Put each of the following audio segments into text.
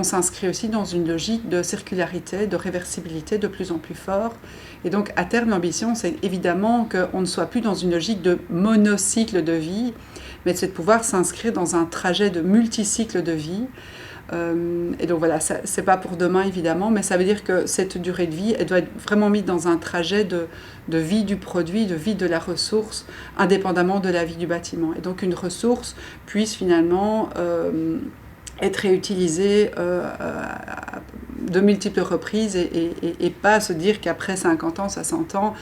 s'inscrit aussi dans une logique de circularité, de réversibilité de plus en plus fort. Et donc, à terme, l'ambition, c'est évidemment qu'on ne soit plus dans une logique de monocycle de vie, mais c'est de pouvoir s'inscrire dans un trajet de multicycle de vie. Et donc voilà, c'est pas pour demain évidemment, mais ça veut dire que cette durée de vie, elle doit être vraiment mise dans un trajet de vie du produit, de vie de la ressource, indépendamment de la vie du bâtiment. Et donc une ressource puisse finalement être réutilisée de multiples reprises et pas se dire qu'après 50 ans, 60 ans,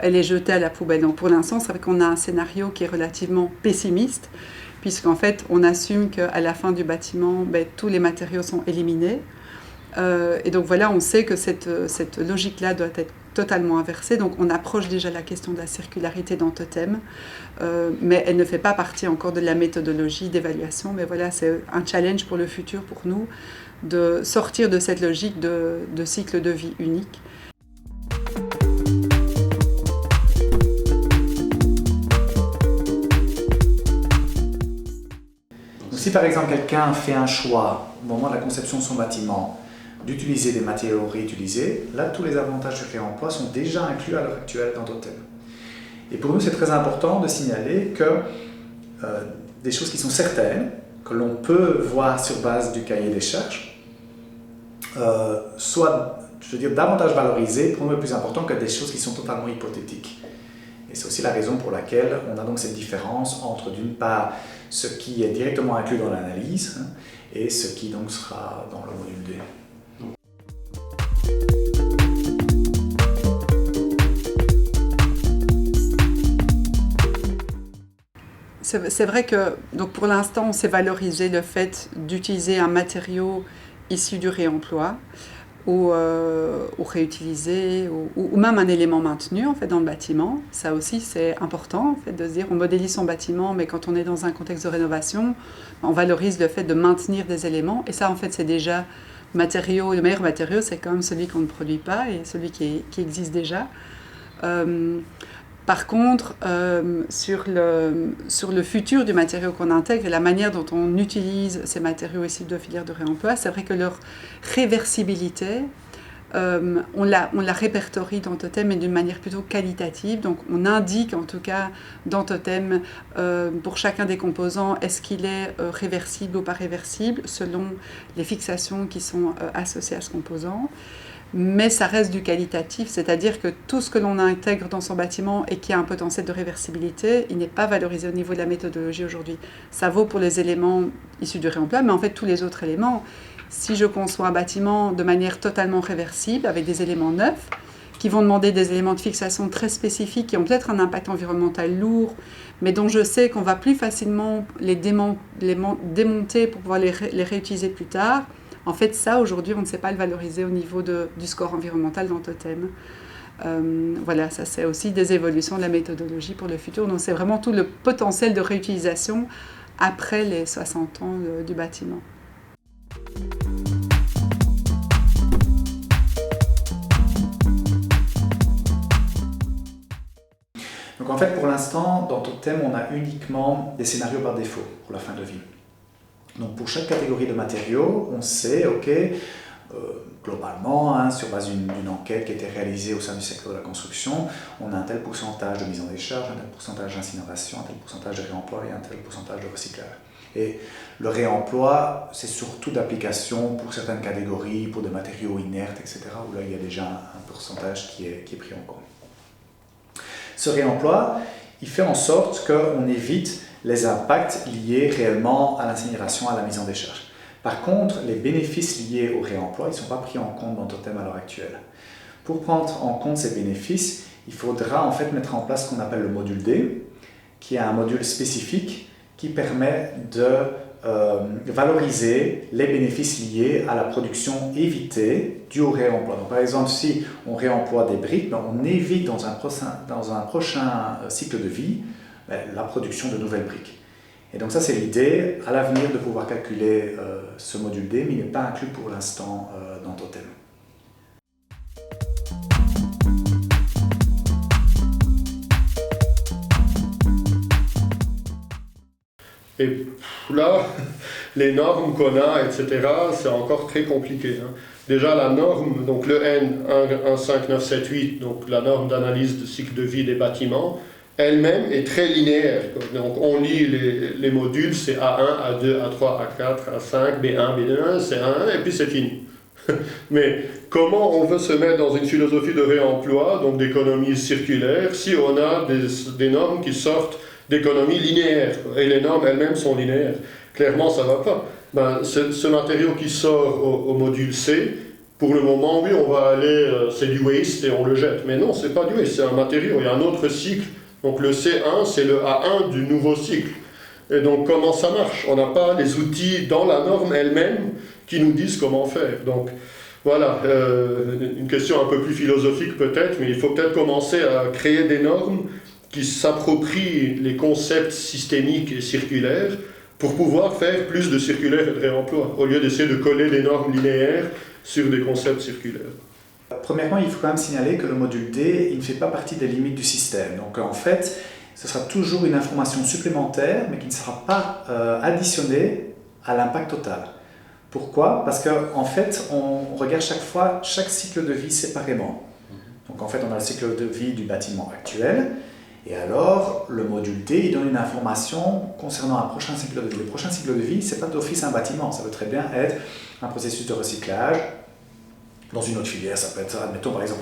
elle est jetée à la poubelle. Donc pour l'instant, c'est vrai qu'on a un scénario qui est relativement pessimiste, puisqu'en fait, on assume qu'à la fin du bâtiment, tous les matériaux sont éliminés. Et donc voilà, on sait que cette logique-là doit être totalement inversée. Donc on approche déjà la question de la circularité dans Totem, mais elle ne fait pas partie encore de la méthodologie d'évaluation. Mais voilà, c'est un challenge pour le futur, pour nous, de sortir de cette logique de cycle de vie unique. Si par exemple quelqu'un fait un choix au moment de la conception de son bâtiment d'utiliser des matériaux réutilisés, là tous les avantages du réemploi sont déjà inclus à l'heure actuelle dans Totem. Et pour nous c'est très important de signaler que des choses qui sont certaines, que l'on peut voir sur base du cahier des charges, soient, je veux dire, davantage valorisées, pour nous le plus important que des choses qui sont totalement hypothétiques. Et c'est aussi la raison pour laquelle on a donc cette différence entre d'une part ce qui est directement inclus dans l'analyse et ce qui donc sera dans le module D. C'est vrai que donc pour l'instant, on s'est valorisé le fait d'utiliser un matériau issu du réemploi ou réutilisé ou même un élément maintenu en fait, dans le bâtiment. Ça aussi, c'est important en fait, de se dire on modélise son bâtiment, mais quand on est dans un contexte de rénovation, on valorise le fait de maintenir des éléments. Et ça, en fait, c'est déjà le meilleur matériau, c'est quand même celui qu'on ne produit pas et celui qui existe déjà. Par contre, sur le futur du matériau qu'on intègre et la manière dont on utilise ces matériaux issus de filières de réemploi, c'est vrai que leur réversibilité, on la répertorie dans Totem, mais d'une manière plutôt qualitative. Donc on indique en tout cas dans Totem, pour chacun des composants, est-ce qu'il est réversible ou pas réversible, selon les fixations qui sont associées à ce composant. Mais ça reste du qualitatif, c'est-à-dire que tout ce que l'on intègre dans son bâtiment et qui a un potentiel de réversibilité, il n'est pas valorisé au niveau de la méthodologie aujourd'hui. Ça vaut pour les éléments issus du réemploi, mais en fait tous les autres éléments, si je conçois un bâtiment de manière totalement réversible, avec des éléments neufs, qui vont demander des éléments de fixation très spécifiques, qui ont peut-être un impact environnemental lourd, mais dont je sais qu'on va plus facilement les démonter pour pouvoir les réutiliser plus tard. En fait, ça, aujourd'hui, on ne sait pas le valoriser au niveau du score environnemental dans Totem. Voilà, ça, c'est aussi des évolutions de la méthodologie pour le futur. Donc, c'est vraiment tout le potentiel de réutilisation après les 60 ans du bâtiment. Donc, en fait, pour l'instant, dans Totem, on a uniquement des scénarios par défaut pour la fin de vie. Donc pour chaque catégorie de matériaux, on sait, globalement, sur base d'une enquête qui a été réalisée au sein du secteur de la construction, on a un tel pourcentage de mise en décharge, un tel pourcentage d'incinération, un tel pourcentage de réemploi et un tel pourcentage de recyclage. Et le réemploi, c'est surtout d'application pour certaines catégories, pour des matériaux inertes, etc., où là il y a déjà un pourcentage qui est pris en compte. Ce réemploi, il fait en sorte qu'on évite les impacts liés réellement à l'incinération, à la mise en décharge. Par contre, les bénéfices liés au réemploi, ils ne sont pas pris en compte dans Totem à l'heure actuelle. Pour prendre en compte ces bénéfices, il faudra en fait mettre en place ce qu'on appelle le module D, qui est un module spécifique qui permet de valoriser les bénéfices liés à la production évitée due au réemploi. Donc, par exemple, si on réemploie des briques, on évite dans un prochain cycle de vie la production de nouvelles briques. Et donc ça, c'est l'idée à l'avenir de pouvoir calculer ce module D, mais il n'est pas inclus pour l'instant dans Totem. Et là, les normes qu'on a, etc., c'est encore très compliqué. Hein. Déjà, la norme, donc le N 15978, donc la norme d'analyse de cycle de vie des bâtiments, elle-même est très linéaire. Donc on lit les modules, c'est A1, A2, A3, A4, A5, B1, B2, C1, et puis c'est fini. Mais comment on veut se mettre dans une philosophie de réemploi, donc d'économie circulaire, si on a des normes qui sortent d'économie linéaire, et les normes elles-mêmes sont linéaires? Clairement, ça ne va pas. Ben, ce matériau qui sort au module C, pour le moment, oui, on va aller, c'est du waste et on le jette. Mais non, ce n'est pas du waste, c'est un matériau, il y a un autre cycle. Donc le C1, c'est le A1 du nouveau cycle. Et donc comment ça marche? On n'a pas les outils dans la norme elle-même qui nous disent comment faire. Donc voilà, une question un peu plus philosophique peut-être, mais il faut peut-être commencer à créer des normes qui s'approprient les concepts systémiques et circulaires pour pouvoir faire plus de circulaire et de réemploi, au lieu d'essayer de coller des normes linéaires sur des concepts circulaires. Premièrement, il faut quand même signaler que le module D, il ne fait pas partie des limites du système. Donc en fait, ce sera toujours une information supplémentaire, mais qui ne sera pas additionnée à l'impact total. Pourquoi? Parce qu'en fait, on regarde chaque cycle de vie séparément. Donc en fait, on a le cycle de vie du bâtiment actuel, et alors le module D, il donne une information concernant un prochain cycle de vie. Le prochain cycle de vie, ce n'est pas d'office un bâtiment, ça peut très bien être un processus de recyclage. Dans une autre filière, ça peut être, admettons par exemple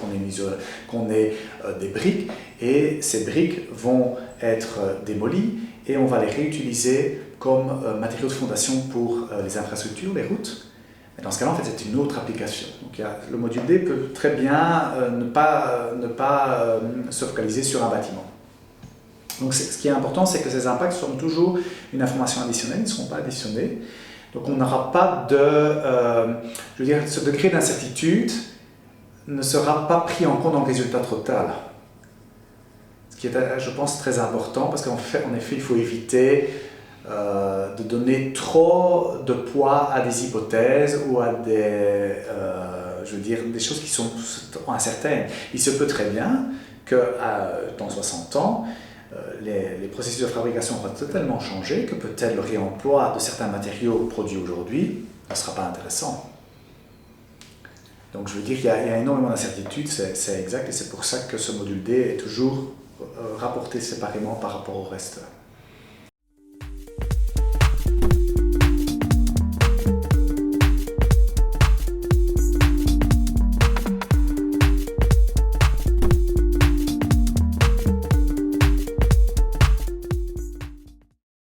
qu'on ait des briques, et ces briques vont être démolies et on va les réutiliser comme matériaux de fondation pour les infrastructures, les routes. Mais dans ce cas-là, en fait, c'est une autre application. Donc, le module D peut très bien ne pas se focaliser sur un bâtiment. Donc ce qui est important, c'est que ces impacts sont toujours une information additionnelle, ils ne seront pas additionnés. Donc on n'aura pas je veux dire, ce degré d'incertitude ne sera pas pris en compte dans le résultat total. Ce qui est, je pense, très important, parce qu'en fait, en effet, il faut éviter de donner trop de poids à des hypothèses ou à je veux dire, des choses qui sont incertaines. Il se peut très bien que dans 60 ans, les processus de fabrication vont totalement changer, que peut-être le réemploi de certains matériaux produits aujourd'hui ne sera pas intéressant. Donc je veux dire qu'il y a énormément d'incertitudes, c'est exact, et c'est pour ça que ce module D est toujours rapporté séparément par rapport au reste.